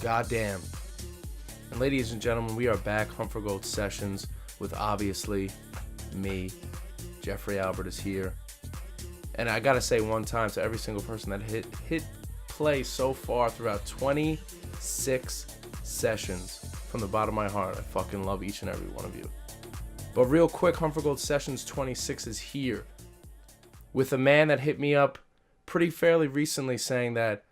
Goddamn. And ladies and gentlemen, we are back. Huntforgold Sessions with obviously me. Jeffrey Albert is here. And I gotta say one time to every single person that hit play so far throughout 26 sessions. From the bottom of my heart, I fucking love each and every one of you. But real quick, Huntforgold Sessions 26 is here. With a man that hit me up pretty fairly recently saying that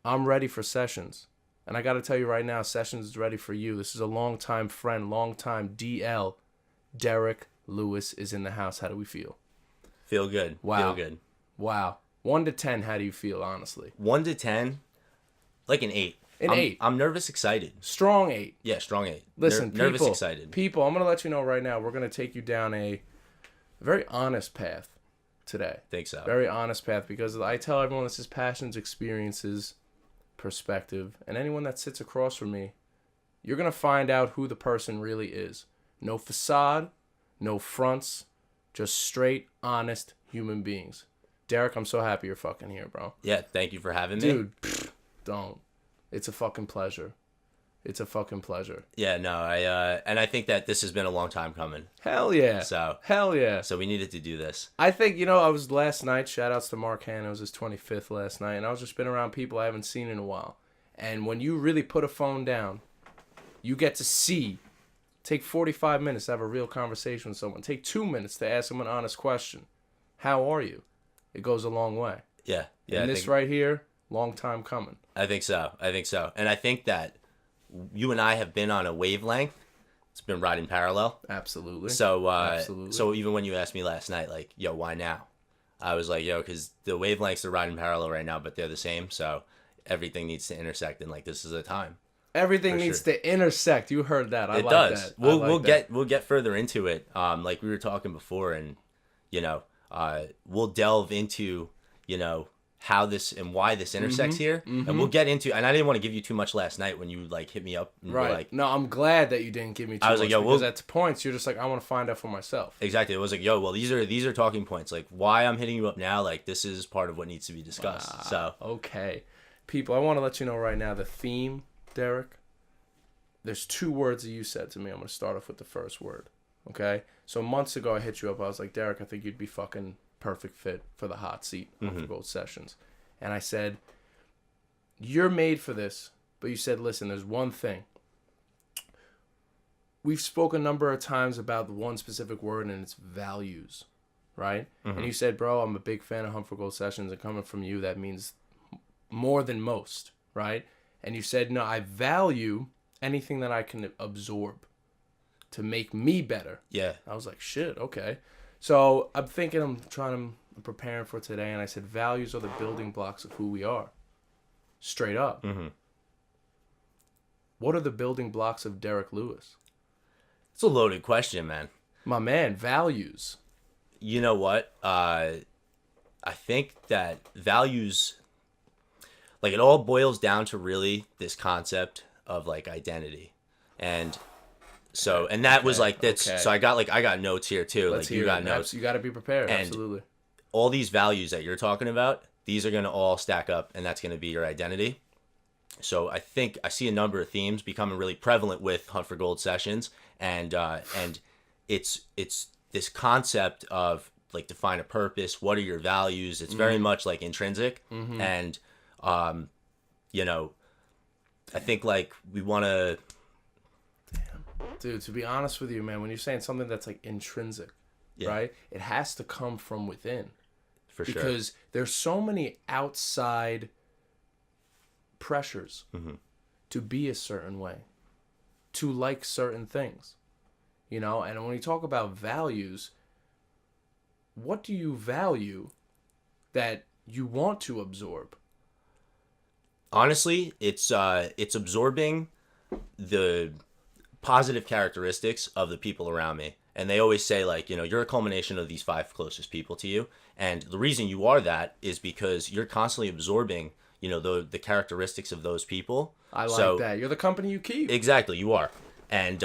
I'm ready for Sessions. And I got to tell you right now, Sessions is ready for you. This is a longtime friend, longtime DL. Derek Lewis is in the house. How do we feel? Feel good. Wow. Feel good. Wow. 1 to 10, how do you feel, honestly? 1 to 10, like an 8. An 8. I'm nervous, excited. Strong 8. Yeah, strong 8. Listen, nervous, excited. People, I'm going to let you know right now, we're going to take you down a very honest path today. Think so. Very honest path, because I tell everyone this is passions, experiences, perspective, and anyone that sits across from me, you're going to find out who the person really is. No facade, no fronts, just straight, honest human beings. Derek, I'm so happy you're fucking here, bro. Yeah, thank you for having me. Dude, don't. It's a fucking pleasure. It's a fucking pleasure. Yeah, no, and I think that this has been a long time coming. Hell yeah. Hell yeah. So we needed to do this. I think, I was last night, shout outs to Mark Hanna, it was his 25th last night, and I was just been around people I haven't seen in a while. And when you really put a phone down, you get to see, take 45 minutes to have a real conversation with someone. Take 2 minutes to ask them an honest question. How are you? It goes a long way. Yeah. And this right here, long time coming. I think so. And I think that you and I have been on a wavelength. It's been riding parallel. Absolutely. So, Absolutely. So even when you asked me last night, like, yo, why now? I was like, yo, because the wavelengths are riding parallel right now, but they're the same. So everything needs to intersect, and like this is the time. Everything needs to intersect. You heard that. It does. We'll get further into it. Like we were talking before, and we'll delve into how this and why this intersects here, and we'll get into. And I didn't want to give you too much last night when you like hit me up. And right. Were like, no, I'm glad that you didn't give me too much. I was like, yo, because at points you're just like, I want to find out for myself. Exactly. It was like, yo, well, these are talking points. Like, why I'm hitting you up now. Like, this is part of what needs to be discussed. Wow. So okay, people, I want to let you know right now the theme, Derek. There's 2 words that you said to me. I'm going to start off with the first word. Okay? So months ago, I hit you up. I was like, Derek, I think you'd be fucking perfect fit for the hot seat for Gold Sessions. And I said, you're made for this. But you said, listen, there's one thing. We've spoken a number of times about the one specific word, and it's values. Right? And you said, bro, I'm a big fan of Huntforgold Sessions. And coming from you, that means more than most. Right? And you said, no, I value anything that I can absorb to make me better. Yeah. I was like, shit, okay. So I'm thinking, I'm preparing for today, and I said, values are the building blocks of who we are. Straight up. What are the building blocks of Derek Lewis? It's a loaded question, man. My man, values. You know what? I think that values, like, it all boils down to really this concept of like identity. And so, and that was like, that's, so I got notes here too. Let's like you got notes. You got to be prepared. And absolutely. All these values that you're talking about, these are going to all stack up, and that's going to be your identity. So I think I see a number of themes becoming really prevalent with Huntforgold Sessions, and it's this concept of like define a purpose. What are your values? It's very much like intrinsic, and I think like we want to. Dude, to be honest with you, man, when you're saying something that's like intrinsic, right? It has to come from within. For sure. Because there's so many outside pressures to be a certain way, to like certain things, and when you talk about values, what do you value that you want to absorb? Honestly, it's absorbing the positive characteristics of the people around me. And they always say, like, you're a culmination of these 5 closest people to you. And the reason you are that is because you're constantly absorbing, the characteristics of those people. I like that. You're the company you keep. Exactly, you are. And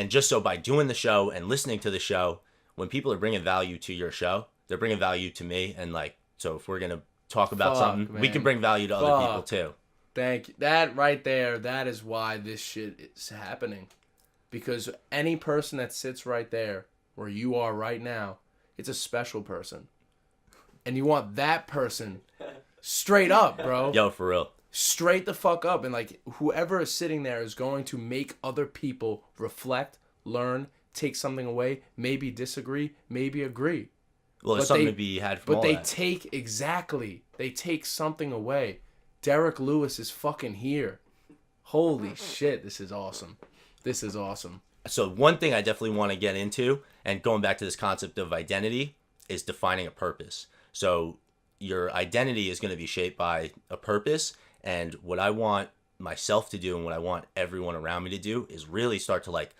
just so by doing the show and listening to the show, when people are bringing value to your show, they're bringing value to me. And, like, so if we're going to talk about something, man, we can bring value to other people, too. Thank you. That right there, that is why this shit is happening. Because any person that sits right there where you are right now, it's a special person. And you want that person straight up, bro. Yo, for real. Straight the fuck up. And like whoever is sitting there is going to make other people reflect, learn, take something away, maybe disagree, maybe agree. Well, there's something to be had from all that. But they take something away. Derek Lewis is fucking here. Holy shit, this is awesome. This is awesome. So one thing I definitely want to get into, and going back to this concept of identity, is defining a purpose. So your identity is going to be shaped by a purpose, and what I want myself to do and what I want everyone around me to do is really start to like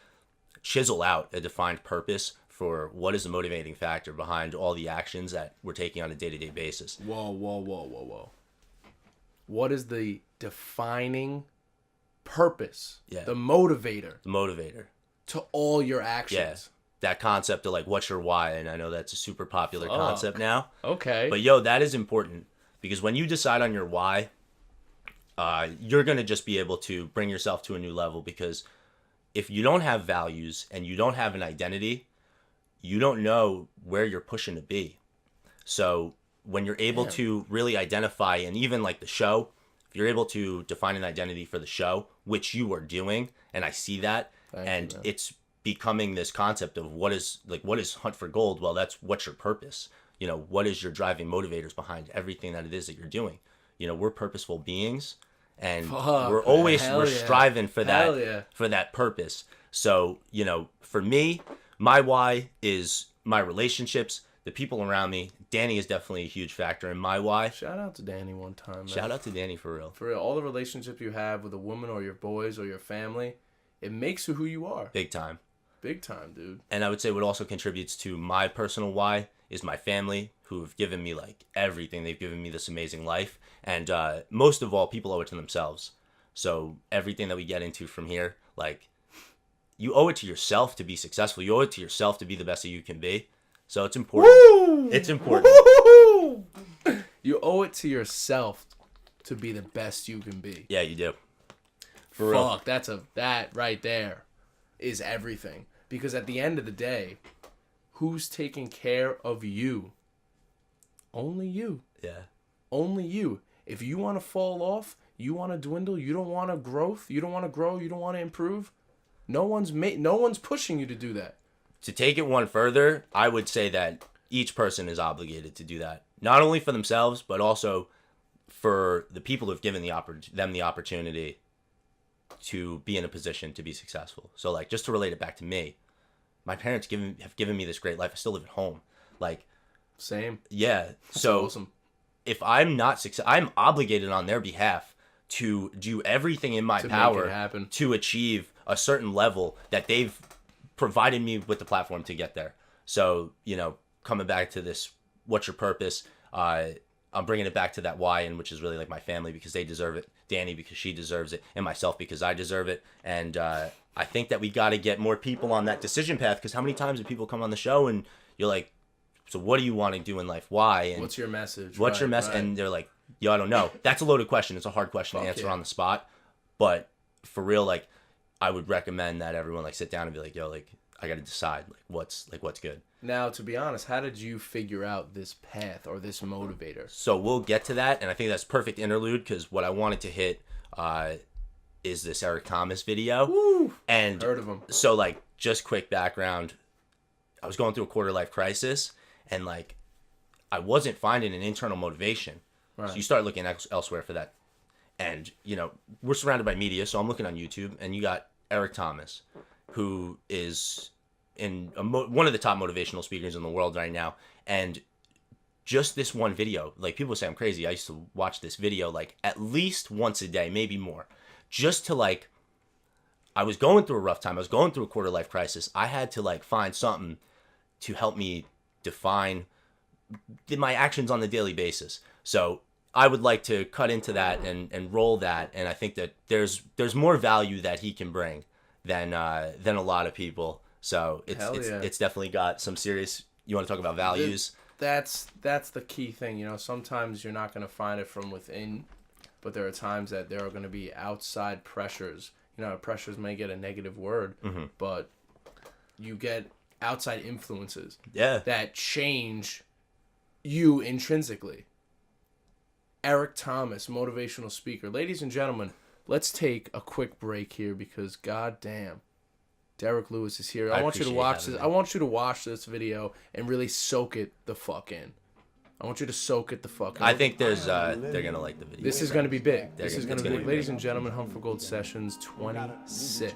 chisel out a defined purpose for what is the motivating factor behind all the actions that we're taking on a day-to-day basis. Whoa. What is the defining purpose? Yeah. The motivator. The motivator. To all your actions. Yeah. That concept of like, what's your why? And I know that's a super popular concept now. Okay. But yo, that is important because when you decide on your why, you're going to just be able to bring yourself to a new level, because if you don't have values and you don't have an identity, you don't know where you're pushing to be. So when you're able to really identify, and even like the show, if you're able to define an identity for the show, which you are doing, and I see that, it's becoming this concept of what is Hunt for Gold? Well, what's your purpose? You know, what is your driving motivators behind everything that it is that you're doing? You know, we're purposeful beings, and we're striving for that purpose. So, you know, for me, my why is my relationships, the people around me. Danny is definitely a huge factor in my why. Shout out to Danny one time, man. Shout out to Danny for real. For real, all the relationships you have with a woman or your boys or your family, it makes you who you are. Big time. Big time, dude. And I would say what also contributes to my personal why is my family, who have given me like everything. They've given me this amazing life. And most of all, people owe it to themselves. So everything that we get into from here, like, you owe it to yourself to be successful. You owe it to yourself to be the best that you can be. So it's important. Woo! It's important. Woo! You owe it to yourself to be the best you can be. Yeah, you do. For real. That right there is everything. Because at the end of the day, who's taking care of you? Only you. Yeah. Only you. If you want to fall off, you want to dwindle, you don't want to growth, you don't want to grow, you don't want to improve, no one's pushing you to do that. To take it one further, I would say that each person is obligated to do that. Not only for themselves, but also for the people who've given them the opportunity to be in a position to be successful. So, like, just to relate it back to me, my parents have given me this great life. I still live at home. Like, same. Yeah. That's so awesome. If I'm not successful, I'm obligated on their behalf to do everything in my power to achieve a certain level that they've provided me with the platform to get there. So, you know, coming back to this, what's your purpose? I'm bringing it back to that why, and which is really like my family, because they deserve it, Danny because she deserves it, and myself because I deserve it. And I think that we got to get more people on that decision path, because how many times do people come on the show and you're like, so what do you want to do in life? Why? And what's your message? What's your message? Right. And they're like, yo, I don't know. That's a loaded question. It's a hard question to answer on the spot. But for real, like, I would recommend that everyone like sit down and be like, yo, like, I got to decide what's good. Now, to be honest, how did you figure out this path or this motivator? So we'll get to that, and I think that's perfect interlude, because what I wanted to hit is this Eric Thomas video. Woo! And heard of him. So, like, just quick background. I was going through a quarter-life crisis, and, like, I wasn't finding an internal motivation. Right. So you start looking elsewhere for that. And, you know, we're surrounded by media, so I'm looking on YouTube, and you got Eric Thomas, who is one of the top motivational speakers in the world right now. And just this one video, like, people say I'm crazy. I used to watch this video like at least once a day, maybe more, just to like, I was going through a rough time. I was going through a quarter life crisis. I had to like find something to help me define my actions on the daily basis. So I would like to cut into that and roll that. And I think that there's more value that he can bring than a lot of people. So it's definitely got some serious. You want to talk about values? That's the key thing. You know, sometimes you're not going to find it from within, but there are times that there are going to be outside pressures. You know, pressures may get a negative word, but you get outside influences that change you intrinsically. Eric Thomas, motivational speaker. Ladies and gentlemen, let's take a quick break here because goddamn, Derek Lewis is here. I want you to watch this. I want you to watch this video and really soak it the fuck in. I want you to soak it the fuck in. I think they're gonna like the video. This is gonna be big. This is gonna be big. Ladies and gentlemen, Huntforgold Sessions 26.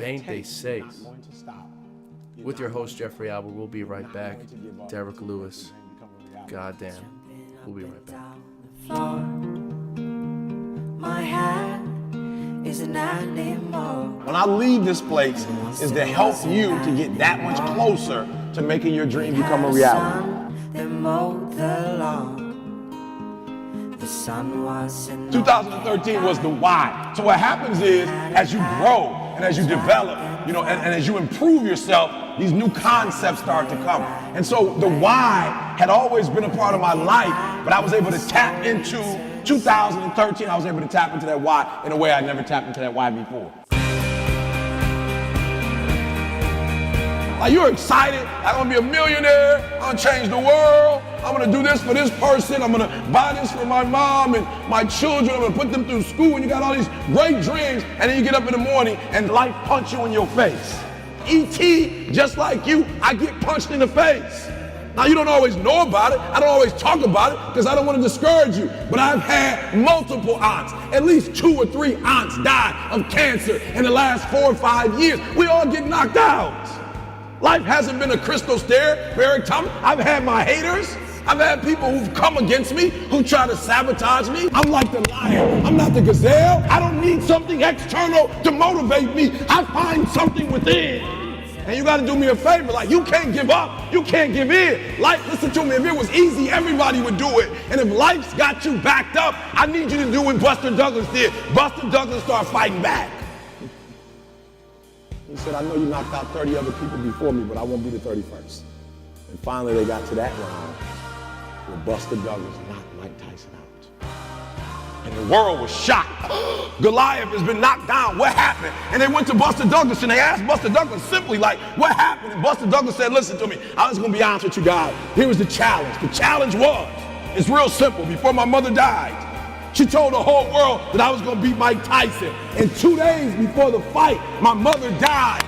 Ain't they say? With your host Jeffrey Albert, we'll be right back. Derek Lewis. Goddamn. We'll be right back. My hat is an animal. When I leave this place, is to help you to get that much closer to making your dream become a reality. 2013 was the why. So what happens is, as you grow and as you develop, you know, and as you improve yourself, these new concepts start to come. And so the why had always been a part of my life, but I was able to tap into 2013, I was able to tap into that why in a way I never tapped into that why before. Like, you're excited, I'm gonna be a millionaire, I'm gonna change the world, I'm gonna do this for this person, I'm gonna buy this for my mom and my children, I'm gonna put them through school, and you got all these great dreams, and then you get up in the morning and life punch you in your face. E.T., just like you, I get punched in the face. Now, you don't always know about it, I don't always talk about it, because I don't want to discourage you, but I've had multiple aunts, at least 2 or 3 aunts died of cancer in the last 4 or 5 years. We all get knocked out. Life hasn't been a crystal stair for Eric Thomas. I've had my haters. I've had people who've come against me, who try to sabotage me. I'm like the lion. I'm not the gazelle. I don't need something external to motivate me. I find something within. And you got to do me a favor. Like, you can't give up. You can't give in. Life, listen to me, if it was easy, everybody would do it. And if life's got you backed up, I need you to do what Buster Douglas did. Buster Douglas started fighting back. He said, I know you knocked out 30 other people before me, but I won't be the 31st. And finally they got to that round where Buster Douglas knocked Mike Tyson out. And the world was shocked. Goliath has been knocked down, what happened? And they went to Buster Douglas and they asked Buster Douglas simply, like, what happened? And Buster Douglas said, listen to me, I was gonna be honest with you guys. Here was the challenge. The challenge was, it's real simple. Before my mother died, she told the whole world that I was gonna beat Mike Tyson. And 2 days before the fight, my mother died.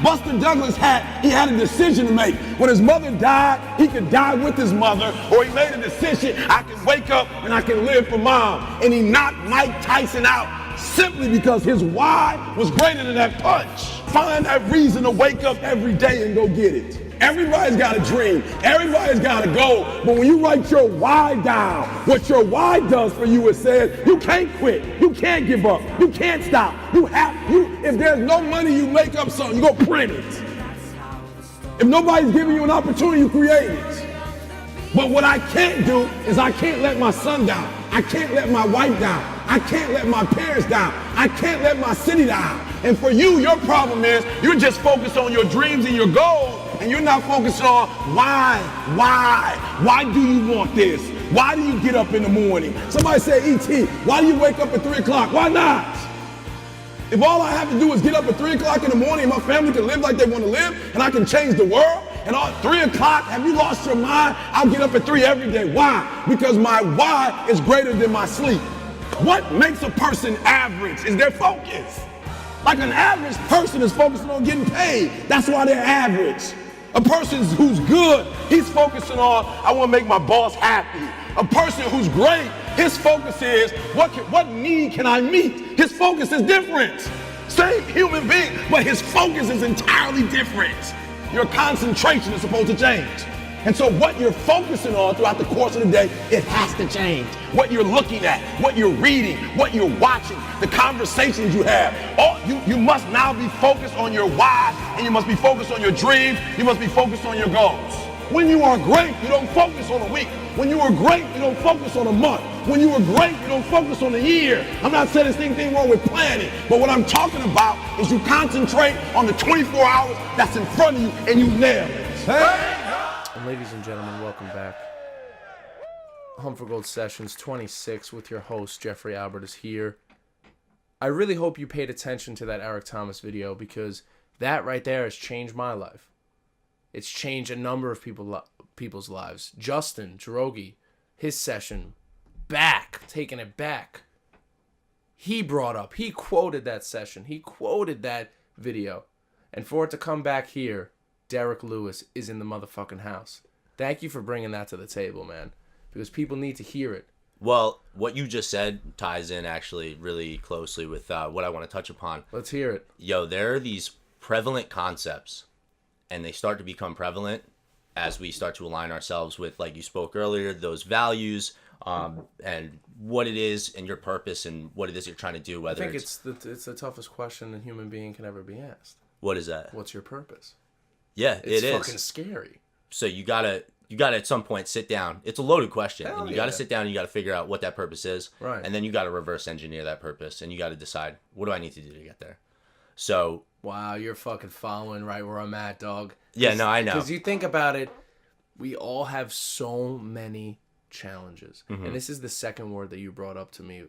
Buster Douglas had a decision to make. When his mother died, he could die with his mother, or he made a decision, I can wake up and I can live for mom. And he knocked Mike Tyson out simply because his why was greater than that punch. Find that reason to wake up every day and go get it. Everybody's got a dream. Everybody's got a goal. But when you write your why down, what your why does for you is says, you can't quit. You can't give up. You can't stop. If there's no money, you make up something. You go print it. If nobody's giving you an opportunity, you create it. But what I can't do is I can't let my son down. I can't let my wife down. I can't let my parents down. I can't let my city down. And for you, your problem is you're just focused on your dreams and your goals, and you're not focused on why do you want this? Why do you get up in the morning? Somebody say, E.T., why do you wake up at 3 o'clock? Why not? If all I have to do is get up at 3 o'clock in the morning, my family can live like they want to live, and I can change the world, and at 3 o'clock, have you lost your mind? I'll get up at 3 every day. Why? Because my why is greater than my sleep. What makes a person average is their focus. Like, an average person is focusing on getting paid. That's why they're average. A person who's good, he's focusing on, I want to make my boss happy. A person who's great, his focus is, what need can I meet? His focus is different. Same human being, but his focus is entirely different. Your concentration is supposed to change. And so what you're focusing on throughout the course of the day, it has to change. What you're looking at, what you're reading, what you're watching, the conversations you have. You must now be focused on your why, and you must be focused on your dreams, you must be focused on your goals. When you are great, you don't focus on a week. When you are great, you don't focus on a month. When you are great, you don't focus on a year. I'm not saying there's anything wrong with planning, but what I'm talking about is you concentrate on the 24 hours that's in front of you and you nail it. And ladies and gentlemen, welcome back. Huntforgold Sessions 26 with your host, Jeffrey Albert, is here. I really hope you paid attention to that Eric Thomas video because that right there has changed my life. It's changed a number of people's lives. Justin Jirogi, his session, taking it back. He quoted that session. He quoted that video. And for it to come back here, Derek Lewis is in the motherfucking house. Thank you for bringing that to the table, man. Because people need to hear it. Well, what you just said ties in actually really closely with what I want to touch upon. Let's hear it. Yo, there are these prevalent concepts, and they start to become prevalent as we start to align ourselves with, like you spoke earlier, those values and what it is and your purpose and what it is you're trying to do. Whether I think it's the toughest question a human being can ever be asked. What is that? What's your purpose? Yeah, it's it is. Fucking scary. So you gotta at some point sit down. It's a loaded question. Hell and you yeah. gotta sit down and you gotta figure out what that purpose is. Right. And then you gotta reverse engineer that purpose and you gotta decide, what do I need to do to get there? So wow, you're fucking following right where I'm at, dog. Yeah, no, I know. Because you think about it, we all have so many challenges. Mm-hmm. And this is the second word that you brought up to me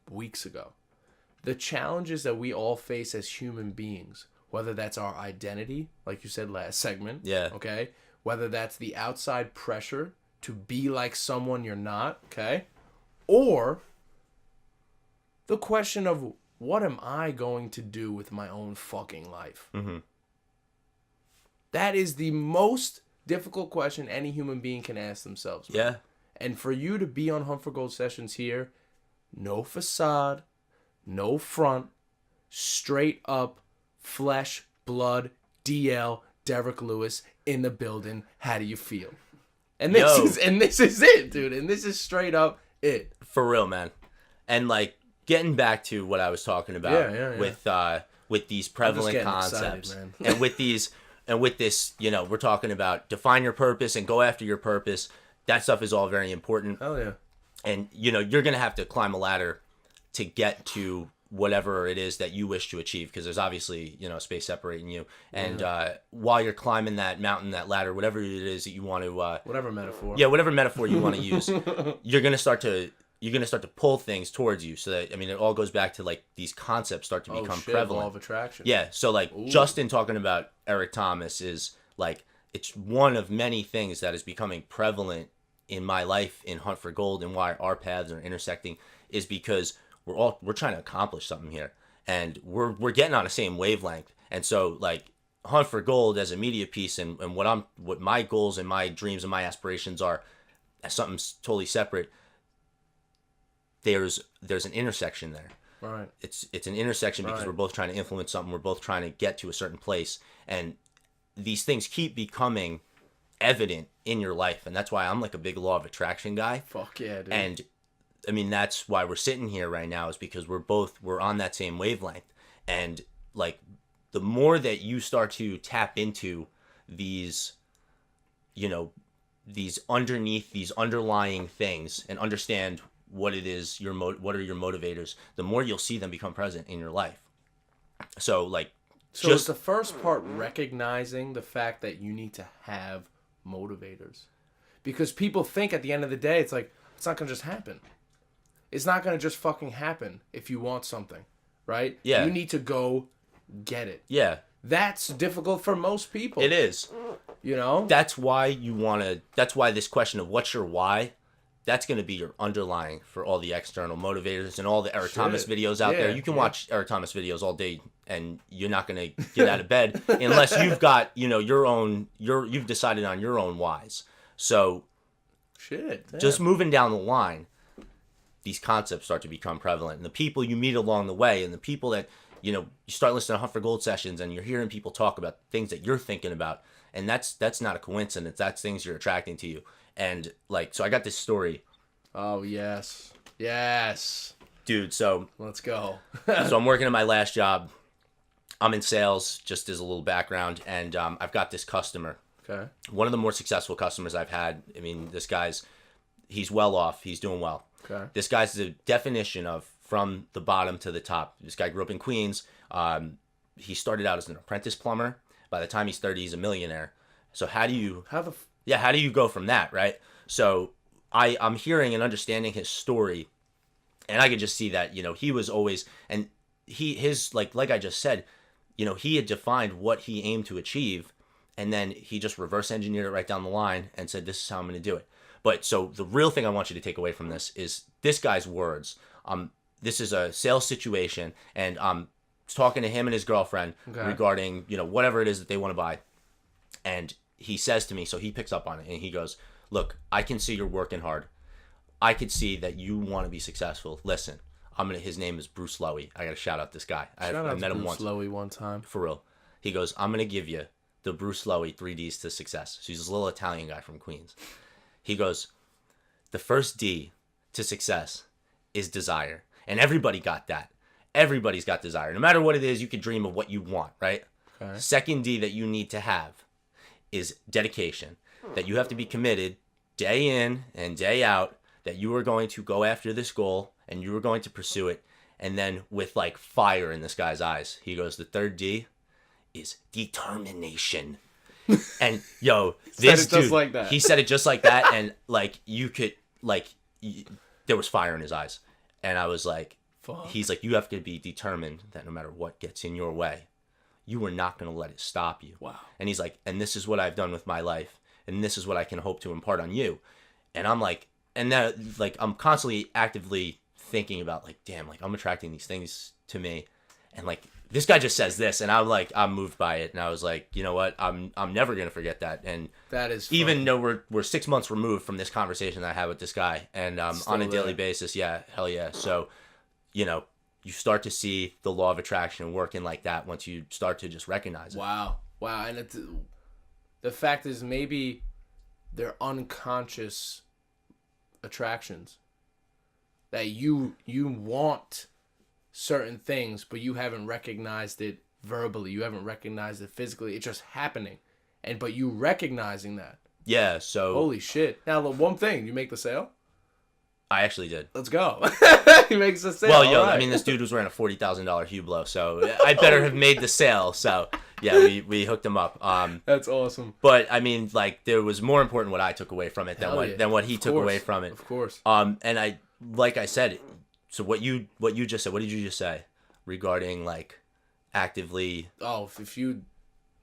weeks ago. The challenges that we all face as human beings, whether that's our identity, like you said last segment. Yeah. Okay? Whether that's the outside pressure to be like someone you're not, okay? Or the question of, what am I going to do with my own fucking life? Mm-hmm. That is the most difficult question any human being can ask themselves. Man. Yeah. And for you to be on Huntforgold Sessions here, no facade, no front, straight up, flesh, blood, DL, Derek Lewis in the building. How do you feel? And this is it, dude. And this is straight up it. For real, man. And like getting back to what I was talking about with these prevalent concepts excited, and with this, you know, we're talking about define your purpose and go after your purpose. That stuff is all very important. Hell yeah. And you know, you're going to have to climb a ladder to get to whatever it is that you wish to achieve, because there's obviously, you know, space separating you. And while you're climbing that mountain, that ladder, whatever it is that you want to whatever metaphor. Yeah, whatever metaphor you want to use, you're going to start to pull things towards you. So that, I mean, it all goes back to like these concepts start to become prevalent. Law of attraction. Yeah, so like Justin talking about Eric Thomas is like, it's one of many things that is becoming prevalent in my life in Hunt for Gold, and why our paths are intersecting is because we're trying to accomplish something here, and we're getting on the same wavelength. And so like Hunt for Gold as a media piece and what my goals and my dreams and my aspirations are as something totally separate. There's an intersection there. Right. It's an intersection because we're both trying to influence something. We're both trying to get to a certain place, and these things keep becoming evident in your life. And that's why I'm like a big law of attraction guy. Fuck yeah, dude. And I mean, that's why we're sitting here right now, is because we're on that same wavelength. And like the more that you start to tap into these, you know, these underlying things and understand what it is, what are your motivators, the more you'll see them become present in your life. So like, so is the first part recognizing the fact that you need to have motivators? Because people think at the end of the day, it's like, it's not going to just happen. It's not going to just fucking happen if you want something, right? Yeah. You need to go get it. Yeah. That's difficult for most people. It is. You know? That's why that's why this question of what's your why, that's going to be your underlying for all the external motivators and all the Eric Thomas videos out there. You can watch Eric Thomas videos all day and you're not going to get out of bed unless you've got, you know, you've decided on your own whys. So just moving down the line, these concepts start to become prevalent, and the people you meet along the way, and the people that, you know, you start listening to Hunt for Gold sessions and you're hearing people talk about things that you're thinking about, and that's not a coincidence. That's things you're attracting to you. And like, so I got this story. Oh yes, dude. So let's go. So I'm working at my last job. I'm in sales, just as a little background, and I've got this customer. Okay. One of the more successful customers I've had. I mean, he's well off. He's doing well. Okay. This guy's the definition of from the bottom to the top. This guy grew up in Queens. He started out as an apprentice plumber. By the time he's 30, he's a millionaire. So how do you go from that, right? So I'm hearing and understanding his story, and I could just see that, he was always, and his like I just said, he had defined what he aimed to achieve, and then he just reverse engineered it right down the line and said, this is how I'm going to do it. But so the real thing I want you to take away from this is this guy's words. This is a sales situation, and I'm talking to him and his girlfriend regarding, whatever it is that they want to buy. And he says to me, so he picks up on it, and he goes, look, I can see you're working hard. I could see that you want to be successful. Listen, his name is Bruce Lowy. I got to shout out this guy. I met him once. Bruce Lowy one time. For real. He goes, I'm going to give you the Bruce Lowy 3Ds to success. So he's this little Italian guy from Queens. He goes, the first D to success is desire. And everybody got that. Everybody's got desire. No matter what it is, you can dream of what you want, right? Okay. Second D that you need to have is dedication. That you have to be committed day in and day out, that you are going to go after this goal and you are going to pursue it. And then with like fire in this guy's eyes, he goes, the third D is determination. And this dude, like that. He said it just like that. And like, you could there was fire in his eyes. And I was like, fuck. He's like, you have to be determined that no matter what gets in your way, you are not going to let it stop you. Wow. And he's like, and this is what I've done with my life. And this is what I can hope to impart on you. And I'm like, and that, like, I'm constantly actively thinking about, like, damn, like, I'm attracting these things to me. And, like, this guy just says this, and I'm moved by it. And I was like, you know what? I'm never going to forget that. And that is funny. Even though we're 6 months removed from this conversation that I had with this guy, and on a daily basis, yeah, hell yeah. So, you start to see the law of attraction working like that once you start to just recognize it. Wow. And the fact is, maybe they're unconscious attractions that you want certain things, but you haven't recognized it verbally. You haven't recognized it physically. It's just happening, but you recognizing that. Yeah. So holy shit! Now the one thing, you make the sale. I actually did. Let's go. He makes the sale. Well, right. I mean, this dude was wearing a $40,000 Hublot, so I better have made the sale. So, yeah, we hooked him up. That's awesome. But I mean, like, there was more important what I took away from it than what he took away from it. Of course. And like I said, so what you just said. What did you just say regarding like actively? Oh,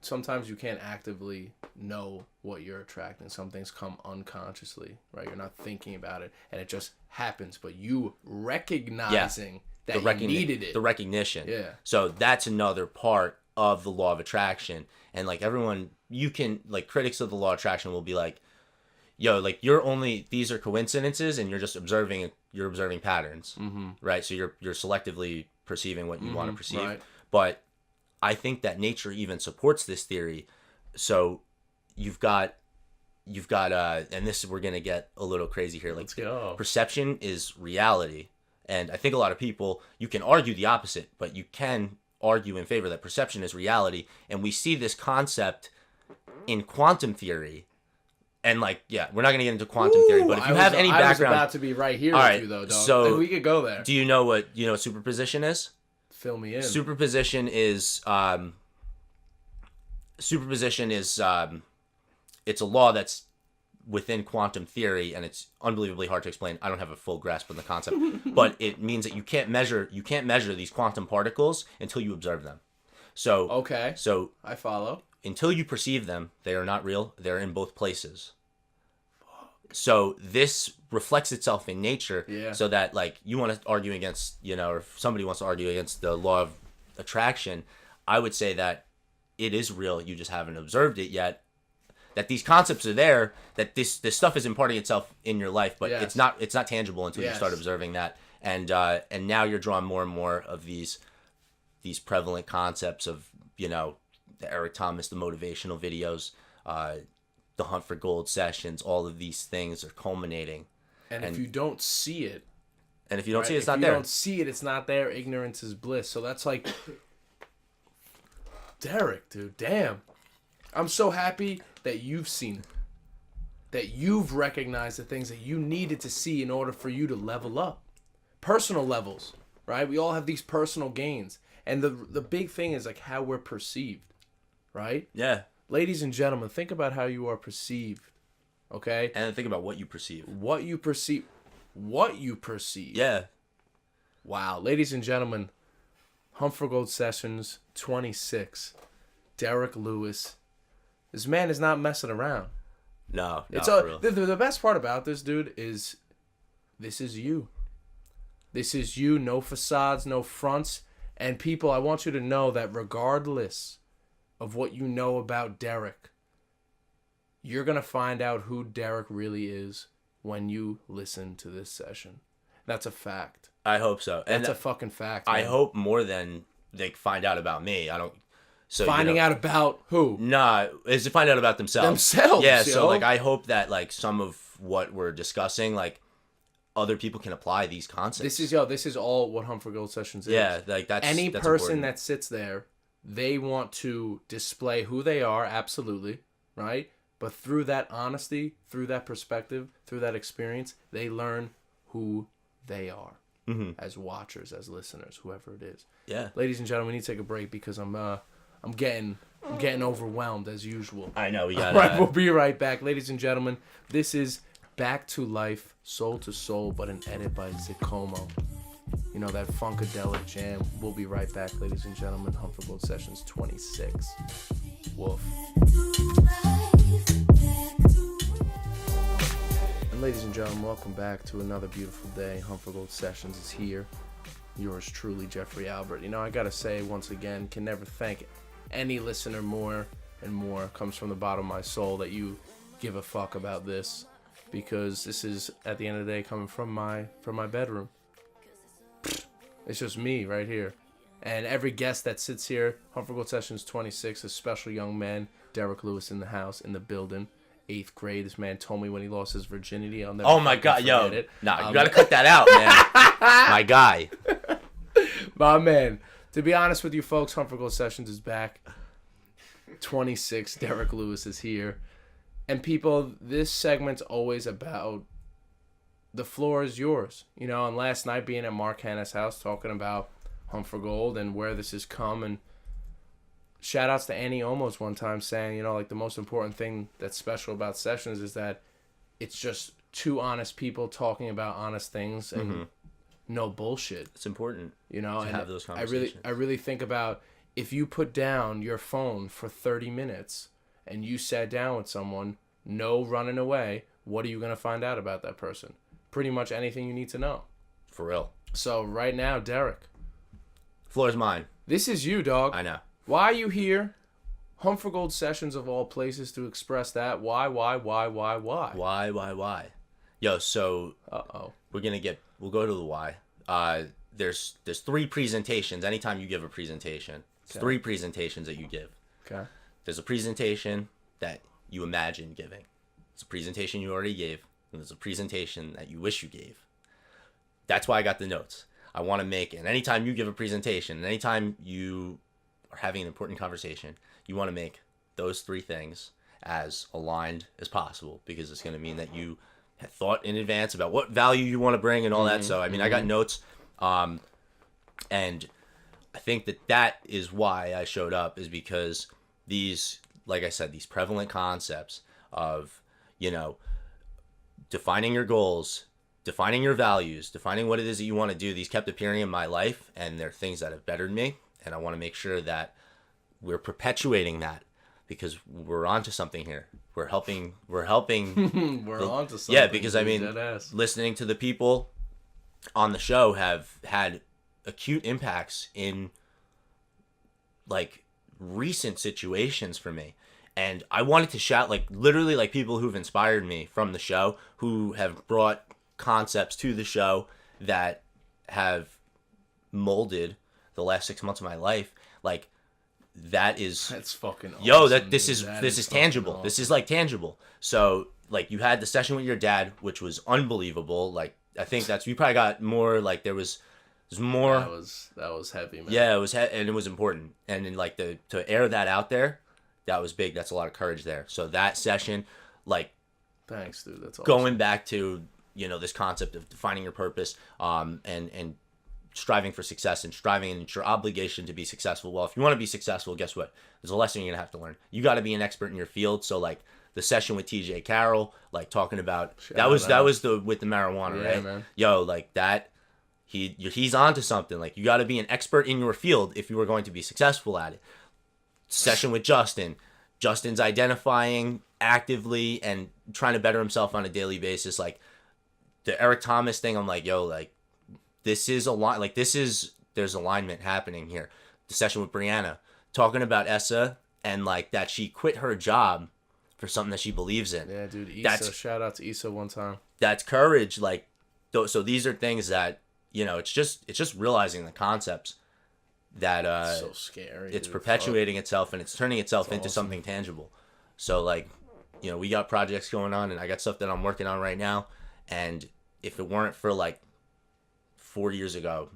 sometimes you can't actively know what you're attracting. Some things come unconsciously, right? You're not thinking about it, and it just happens. But you recognizing that you needed it. The recognition. Yeah. So that's another part of the law of attraction. And like everyone, you can, like, critics of the law of attraction will be like, yo, like, these are coincidences, and you're just observing patterns, right? So you're selectively perceiving what you want to perceive. Right. But I think that nature even supports this theory. So you've got and this, we're gonna get a little crazy here. Like, perception is reality, and I think a lot of people, you can argue the opposite, but you can argue in favor that perception is reality, and we see this concept in quantum theory. And like, yeah, we're not gonna get into quantum theory, but if you have any background, I was about to be right here with you though, dog. So like, we could go there. Do you know what superposition is? Fill me in. Superposition is it's a law that's within quantum theory, and it's unbelievably hard to explain. I don't have a full grasp of the concept, but it means that you can't measure these quantum particles until you observe them. So okay. So I follow. Until you perceive them, they are not real. They're in both places. So this reflects itself in nature. Yeah. So that, like, you want to argue against, or if somebody wants to argue against the law of attraction, I would say that it is real. You just haven't observed it yet. That these concepts are there. That this stuff is imparting itself in your life, but it's not tangible until you start observing that. And now you're drawing more and more of these prevalent concepts of, the Eric Thomas, the motivational videos, the Huntforgold sessions. All of these things are culminating. And if you don't see it, it's not there. If you don't see it, it's not there. Ignorance is bliss. So that's like, Derek, dude, damn. I'm so happy that you've seen it. That you've recognized the things that you needed to see in order for you to level up. Personal levels, right? We all have these personal gains. And the big thing is like how we're perceived, right? Yeah. Ladies and gentlemen, think about how you are perceived. Okay? And think about what you perceive. What you perceive. What you perceive. Yeah. Wow. Ladies and gentlemen, Huntforgold Sessions 26. Derek Lewis. This man is not messing around. No, It's not for real. the best part about this, dude, is this is you. This is you. No facades, no fronts. And people, I want you to know that regardless of what you know about Derek, you're going to find out who Derek really is when you listen to this session. That's a fact. I hope so. And That's a fucking fact. I man. hope more than they find out about me. I don't. So Finding out about who? Nah, is to find out about themselves. Themselves, Yeah. yo. So like, I hope that like some of what we're discussing, like, other people can apply these concepts. This is all what Huntforgold Sessions is. Yeah, like that's Any that's person important. that sits there, they want to display who they are, absolutely, right? But through that honesty, through that perspective, through that experience, they learn who they are as watchers, as listeners, whoever it is. Yeah. Ladies and gentlemen, we need to take a break because I'm getting overwhelmed as usual. I know we All got. right, we'll be right back, ladies and gentlemen. This is Back to Life, Soul to Soul, but an edit by Zicomo. You know, that funkadelic jam. We'll be right back, ladies and gentlemen. Huntforgold Sessions 26. Woof. And ladies and gentlemen, welcome back to another beautiful day. Huntforgold Sessions is here. Yours truly, Jeffrey Albert. You know, I gotta say once again, can never thank any listener more and more. Comes from the bottom of my soul that you give a fuck about this, because this is, at the end of the day, coming from my bedroom. It's just me right here. And every guest that sits here, Huntforgold Sessions 26, a special young man, Derek Lewis in the house, in the building. 8th grade. This man told me when he lost his virginity. I'll never Oh my fucking God, yo! forget it. Nah, you gotta cut that out, man. My guy. My man. To be honest with you folks, Huntforgold Sessions is back. 26, Derek Lewis is here. And people, this segment's always about the floor is yours. You know, and last night being at Mark Hanna's house talking about Huntforgold and where this has come, and shout outs to Annie Olmos one time saying, you know, like the most important thing that's special about Sessions is that it's just two honest people talking about honest things and no bullshit. It's important. You know, to and have those conversations. I really think about if you put down your phone for 30 minutes and you sat down with someone, no running away, what are you going to find out about that person? Pretty much anything you need to know. For real. So right now, Derek, Floor's mine. this is you, dog. I know. Why are you here? Huntforgold Sessions of all places to express that. Why? Why? Yo, so Uh-oh. we'll go to the why. There's 3 presentations. Anytime you give a presentation, it's 3 presentations that you give. Okay. There's a presentation that you imagine giving. It's a presentation you already gave, and there's a presentation that you wish you gave. That's why I got the notes. I want to make, and anytime you give a presentation, and anytime you are having an important conversation, you want to make those 3 things as aligned as possible, because it's going to mean that you had thought in advance about what value you want to bring and all that. So, I mean, I got notes, and I think that is why I showed up, is because these, like I said, these prevalent concepts of, you know, defining your goals, defining your values, defining what it is that you want to do, these kept appearing in my life, and they're things that have bettered me, and I want to make sure that we're perpetuating that, because we're onto something here. We're helping We're onto something. yeah, because I mean, Deadass. listening to the people on the show have had acute impacts in like recent situations for me. And I wanted to shout, like, literally, like, people who've inspired me from the show, who have brought concepts to the show that have molded the last 6 months of my life. Like, that's fucking awesome. yo, this dude. is tangible. Awesome. This is like tangible. So, like, you had the session with your dad, which was unbelievable. Like, I think you probably got more, like, there's more. That was heavy, man. Yeah, it was, and it was important. And then, like, to air that out there, that was big. That's a lot of courage there. So that session, like, Thanks, dude. That's awesome. going back to, you know, this concept of defining your purpose, and striving for success, and striving, and it's your obligation to be successful. Well, if you want to be successful, guess what? There's a lesson you're gonna have to learn. You got to be an expert in your field. So, like, the session with TJ Carroll, like talking about Shout that was out. the with the marijuana, Yeah, right? man. Yo, like that. He's onto something. Like, you got to be an expert in your field if you are going to be successful at it. Session with Justin. Justin's identifying actively and trying to better himself on a daily basis. Like, the Eric Thomas thing, I'm like, yo, like, this is there's alignment happening here. The session with Brianna, talking about Essa and, like, that she quit her job for something that she believes in. Yeah, dude. Issa, shout out to Issa one time. That's courage. Like, so these are things that, you know, it's just realizing the concepts that It's so scary. it's dude. perpetuating itself and it's turning itself That's into awesome. something tangible. So, like, you know, we got projects going on and I got stuff that I'm working on right now. And if it weren't for, like, 4 years ago,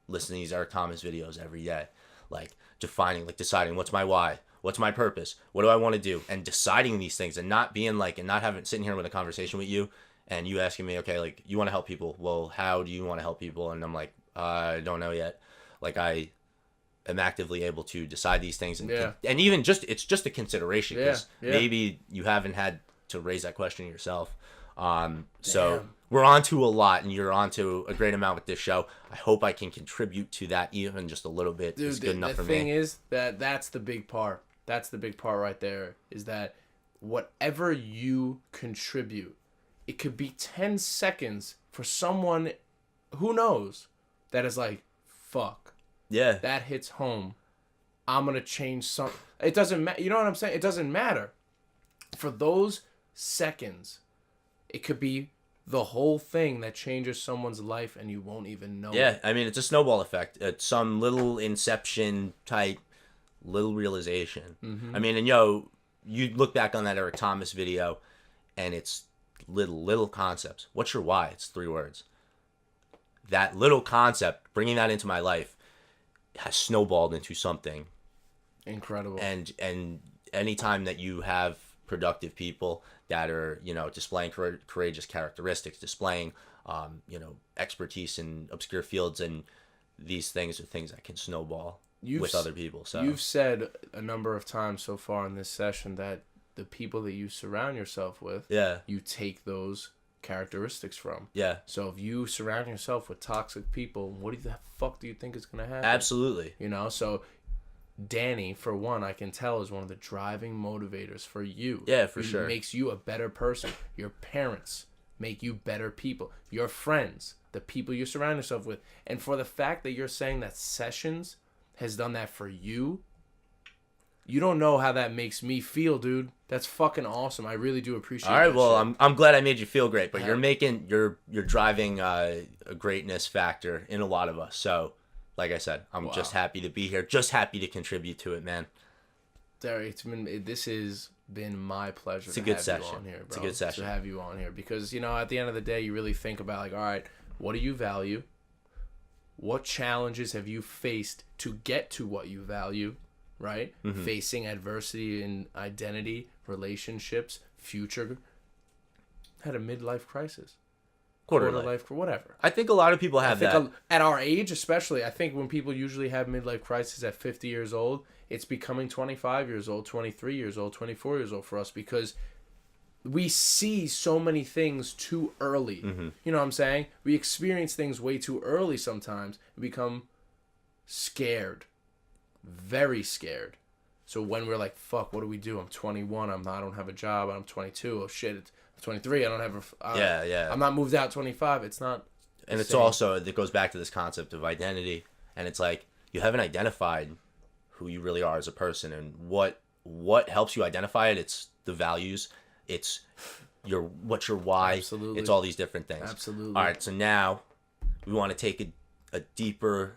listening to these Eric Thomas videos every day, like, deciding what's my why, what's my purpose, what do I want to do, and deciding these things and not being like, and not having sitting here with a conversation with you and you asking me, okay, like, you want to help people. Well, how do you want to help people? And I'm like, I don't know yet. Like, I am actively able to decide these things. And, Yeah. and even it's just a consideration, because Yeah. maybe you haven't had to raise that question yourself. So Damn. we're on to a lot, and you're on to a great amount with this show. I hope I can contribute to that even just a little bit. Dude, It's good enough the for thing me. is that's the big part. That's the big part right there, is that whatever you contribute, it could be 10 seconds for someone who knows that is like, fuck, Yeah. that hits home. I'm going to change something. It doesn't matter. You know what I'm saying? It doesn't matter. For those seconds, it could be the whole thing that changes someone's life and you won't even know Yeah, it. I mean, it's a snowball effect. It's some little inception type, little realization. Mm-hmm. I mean, and yo, you look back on that Eric Thomas video, and it's little concepts. What's your why? It's 3 words. That little concept, bringing that into my life, has snowballed into something. Incredible. And anytime that you have productive people that are, you know, displaying courageous characteristics, displaying, you know, expertise in obscure fields, and these things are things that can snowball with other people. So you've said a number of times so far in this session that the people that you surround yourself with, yeah, you take those characteristics from. yeah, So if you surround yourself with toxic people, what the fuck do you think is going to happen? absolutely. You know, so Danny, for one, I can tell is one of the driving motivators for you. Yeah, for It sure. makes you a better person. Your parents make you better people. Your friends, the people you surround yourself with. And for the fact that you're saying that Sessions has done that for you, you don't know how that makes me feel, dude. That's fucking awesome. I really do appreciate All right, that well, shit. I'm glad I made you feel great, but Yeah. you're driving a greatness factor in a lot of us. So, like I said, I'm just happy to be here, just happy to contribute to it, man. Derek, this has been my pleasure. It's a to good have session. You on here, bro. It's a good session. To have you on here, because you know, at the end of the day, you really think about, like, all right, what do you value? What challenges have you faced to get to what you value? Right? Mm-hmm. Facing adversity in identity, relationships, future. Had a midlife crisis. Quarter Quarter life. life, whatever. I think a lot of people I have think that. at our age, especially, I think when people usually have midlife crisis at 50 years old, it's becoming 25 years old, 23 years old, 24 years old for us, because we see so many things too early. Mm-hmm. You know what I'm saying? We experience things way too early sometimes and become scared. Very scared. So when we're like, fuck, what do we do? I'm 21. I don't have a job. I'm 22. Oh, shit. I'm 23. I don't have a... Yeah. I'm not moved out 25. It's not... And it's same. also, it goes back to this concept of identity, and it's like, you haven't identified who you really are as a person, and what helps you identify it. It's the values, it's what's your why. Absolutely. It's all these different things. Absolutely. All right, so now we want to take a deeper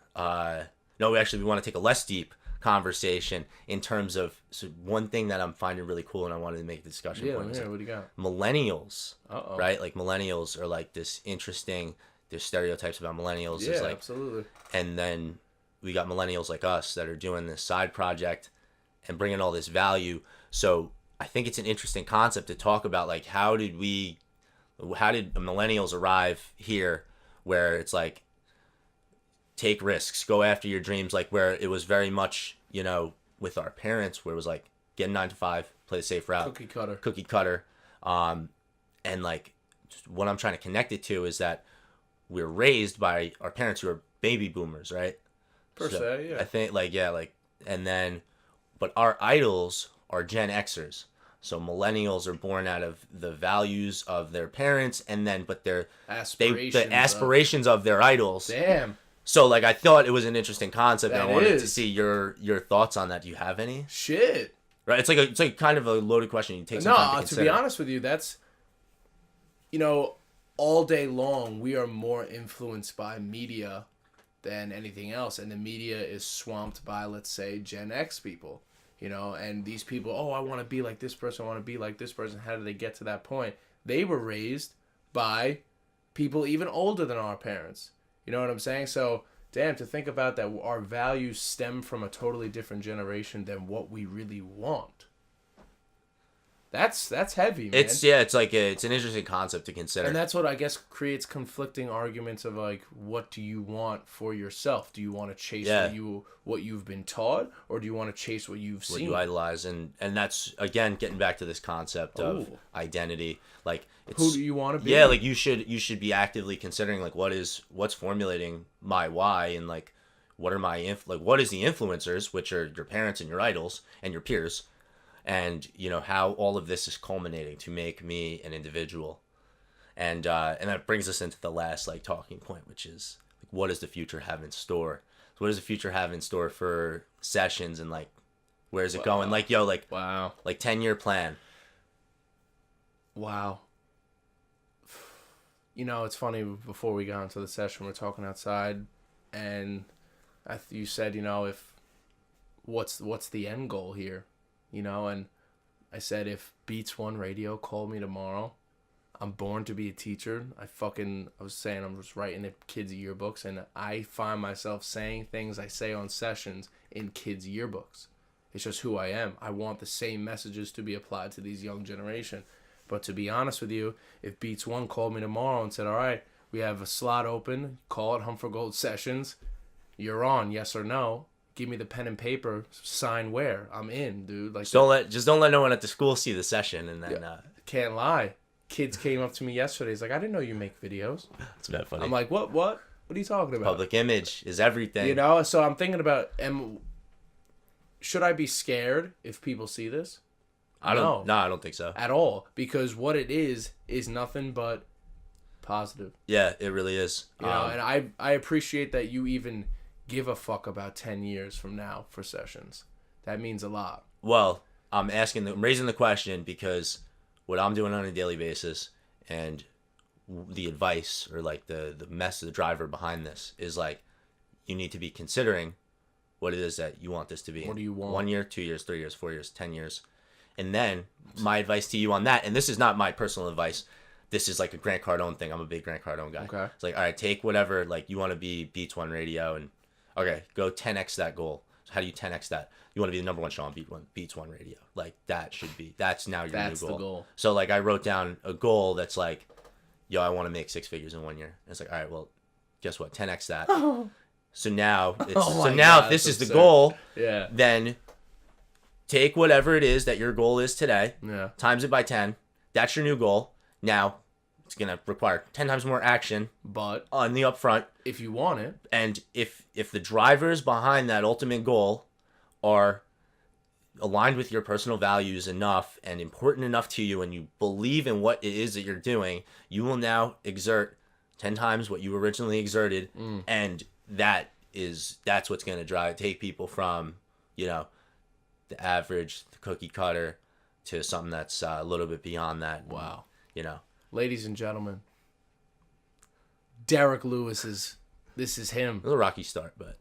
we want to take a less deep conversation in terms of, so one thing that I'm finding really cool, and I wanted to make the discussion Yeah, point, is what do you got? millennials. Uh-oh. Right? Like, millennials are like this interesting, there's stereotypes about millennials. Yeah, It's like, absolutely. and then we got millennials like us that are doing this side project and bringing all this value. So I think it's an interesting concept to talk about, like, how did millennials arrive here, where it's like, take risks, go after your dreams, like, where it was very much, you know, with our parents, where it was like, get a 9 to 5, play the safe route. Cookie cutter. And like, just what I'm trying to connect it to is that we're raised by our parents who are baby boomers, right? Per se, yeah. I think but our idols are Gen Xers. So millennials are born out of the values of their parents, but the aspirations of their idols. Damn. So like, I thought it was an interesting concept, and I wanted is. to see your thoughts on that. Do you have any? Shit. Right, it's like kind of a loaded question. You take some time to consider. To be honest with you, that's, all day long we are more influenced by media than anything else, and the media is swamped by, let's say, Gen X people, and these people, oh, I want to be like this person, I want to be like this person. How did they get to that point? They were raised by people even older than our parents. You know what I'm saying? So, damn, to think about that, our values stem from a totally different generation than what we really want. That's heavy, man. It's an interesting concept to consider. And that's what I guess creates conflicting arguments of like, what do you want for yourself? Do you want to chase what you've been taught, or do you want to chase what you've seen? What you idolize, and that's again getting back to this concept of identity. Like, who do you want to be? Yeah, like you should be actively considering like what's formulating my why, and like what are what is the influencers, which are your parents and your idols and your peers. And how all of this is culminating to make me an individual, and that brings us into the last like talking point, which is like, what does the future have in store? So what does the future have in store for sessions, and like, where's it going? Like, wow, like 10-year plan. Wow. It's funny. Before we got into the session, we're talking outside, and you said, if what's the end goal here? And I said, if Beats One Radio called me tomorrow, I'm born to be a teacher. I was saying I'm just writing the kids' yearbooks, and I find myself saying things I say on sessions in kids' yearbooks. It's just who I am. I want the same messages to be applied to these young generation. But to be honest with you, if Beats One called me tomorrow and said, all right, we have a slot open, call it Huntforgold Sessions, you're on, yes or no. Give me the pen and paper, sign where. I'm in, dude. Like, just don't let no one at the school see the session, and then can't lie. Kids came up to me yesterday. He's like, I didn't know you make videos. It's not funny. I'm like, what? What are you talking about? Public image is everything. So I'm thinking about, should I be scared if people see this? I don't think so. At all. Because what it is nothing but positive. Yeah, it really is. And I appreciate that you even give a fuck about 10 years from now for sessions. That means a lot. Well, I'm raising the question because what I'm doing on a daily basis, and the advice, or like the driver behind this is like, you need to be considering what it is that you want this to be. What do you want? 1 year, 2 years, 3 years, 4 years, 10 years. And then my advice to you on that, and this is not my personal advice, this is like a Grant Cardone thing. I'm a big Grant Cardone guy. Okay. It's like, all right, take whatever, like, you want to be Beats One Radio, and okay, go 10x that goal. So how do you 10x that? You want to be the number one show on Beats One Radio. Like, that's now your new goal. That's the goal. So like, I wrote down a goal that's like, yo, I want to make 6 figures in 1 year. And it's like, all right, well, guess what? 10x that. So now if this is the goal, then take whatever it is that your goal is today, times it by 10. That's your new goal. Now, it's going to require 10 times more action, but on the upfront, if you want it. And if the drivers behind that ultimate goal are aligned with your personal values enough and important enough to you, and you believe in what it is that you're doing, you will now exert 10 times what you originally exerted, and that's what's going to take people from, the average, the cookie cutter, to something that's a little bit beyond that. Wow. Ladies and gentlemen, Derek Lewis this is him. A little rocky start, but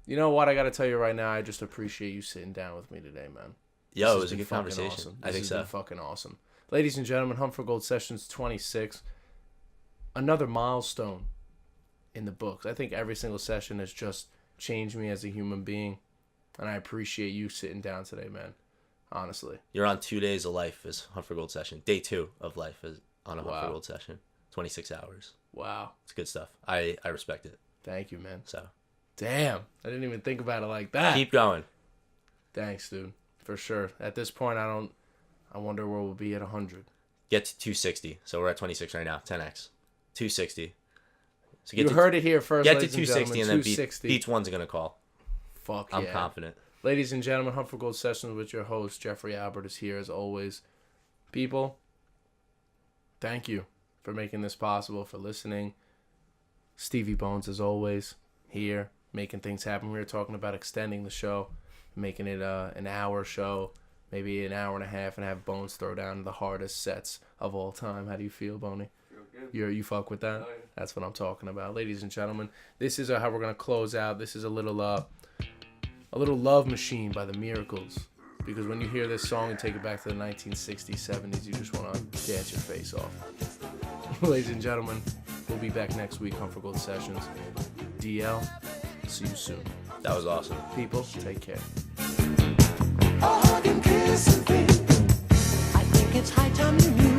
you know what? I got to tell you right now, I just appreciate you sitting down with me today, man. Yo, it was a good conversation. Awesome. I think so. Been fucking awesome. Ladies and gentlemen, Huntforgold Sessions 26. Another milestone in the books. I think every single session has just changed me as a human being, and I appreciate you sitting down today, man. Honestly. You're on 2 days of life as Huntforgold Session. Day 2 of life is on a Huntforgold Session. 26 hours. Wow. It's good stuff. I respect it. Thank you, man. So. Damn. I didn't even think about it like that. Keep going. Thanks, dude. For sure. At this point, I I wonder where we'll be at 100. Get to 260. So we're at 26 right now. 10x. 260. So You heard it here first, Get to ladies and 260 and then 260. Beats one's going to call. Fuck I'm yeah. confident. Ladies and gentlemen, Huntforgold Sessions with your host, Jeffrey Albert, is here as always. People, thank you for making this possible, for listening. Stevie Bones, as always, here, making things happen. We were talking about extending the show, making it an hour show, maybe an hour and a half, and have Bones throw down the hardest sets of all time. How do you feel, Boney? You fuck with that? That's what I'm talking about. Ladies and gentlemen, this is how we're going to close out. This is a little Love Machine by the Miracles. Because when you hear this song and take it back to the 1960s, 70s, you just want to dance your face off. Ladies and gentlemen, we'll be back next week on Huntforgold Sessions. DL, see you soon. That was awesome. People, take care. A hug and kiss and think. I think it's high time you knew.